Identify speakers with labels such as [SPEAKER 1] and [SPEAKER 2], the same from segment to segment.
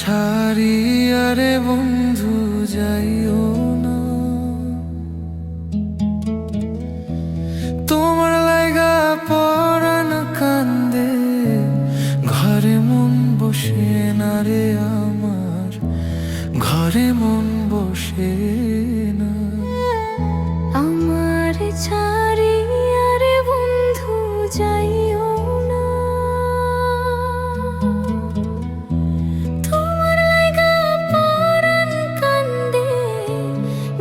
[SPEAKER 1] ছাড়িয়া রে বন্ধু যাইও না, তোমার লাইগা পরাণ কান্দে, ঘরে মন বসে না রে আমার, ঘরে মন বসে না।
[SPEAKER 2] আমার ছাড়িয়া রে বন্ধু যাইও না, তোমার লাইগা পরাণ কান্দে,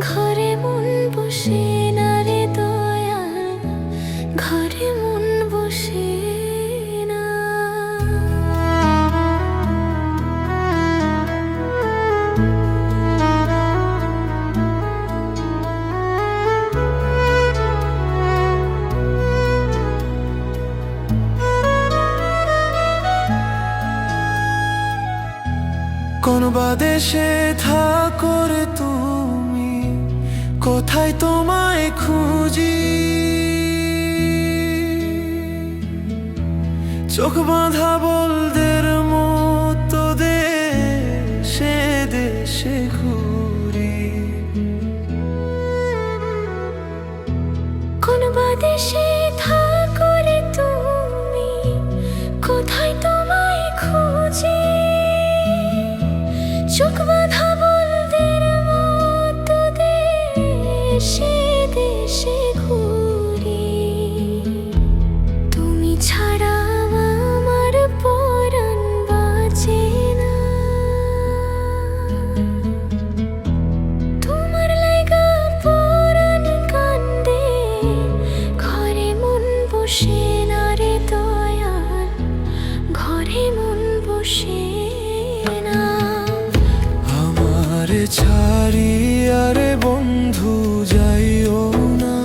[SPEAKER 2] ঘরে মন বসে না রে দয়াল, ঘরে মন বসে না।
[SPEAKER 1] কোন বা দেশে থাকো রে তুমি, কোথায় তোমায় খুঁজি, চোখ বাঁধা বলদের মতো দেশে দেশে ঘুরি।
[SPEAKER 2] কোন বা দেশে থাকো রে তুমি, কোথায় তোমায় খুঁজি, চোখ বাঁধা বলদের মতো দেশে দেশে ঘুরি। তুমি ছাড়া আমার পরাণ বাঁচে না, তোমার লাইগা পরাণ কান্দে, ঘরে মন বসে না রে দয়াল, ঘরে মন বসে না।
[SPEAKER 1] আমারে ছাড়িয়া রে বন্ধু যাইও না,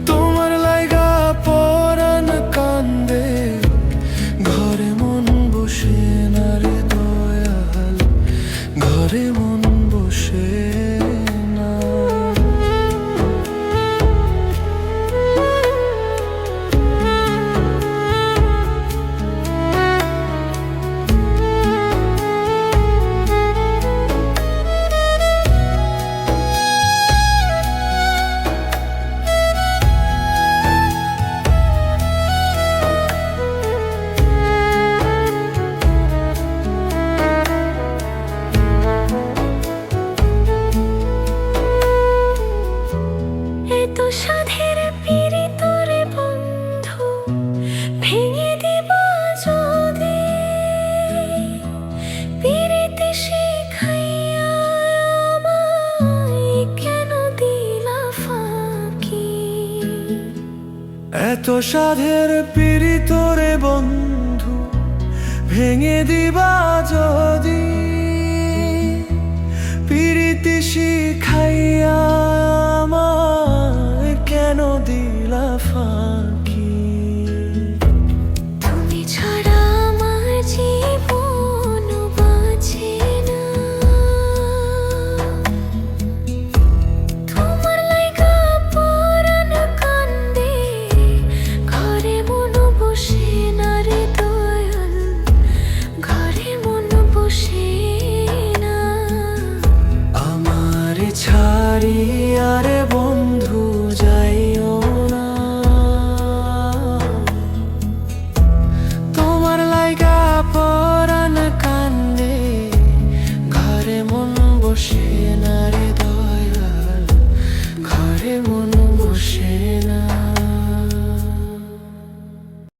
[SPEAKER 1] তোমার লাইগা পরাণ কান্দে, ঘরে মন বসে না রে দয়াল, ঘরে মন বসে না।
[SPEAKER 2] এত সাধের পীড়িত রে বন্ধু, ভেঙে দিব যদি, পীড়িতে শিখাইয়া আমায় কেন দিলা ফাঁকি।
[SPEAKER 1] এত সাধের পীড়িত রে বন্ধু, ভেঙে দিবা যদি,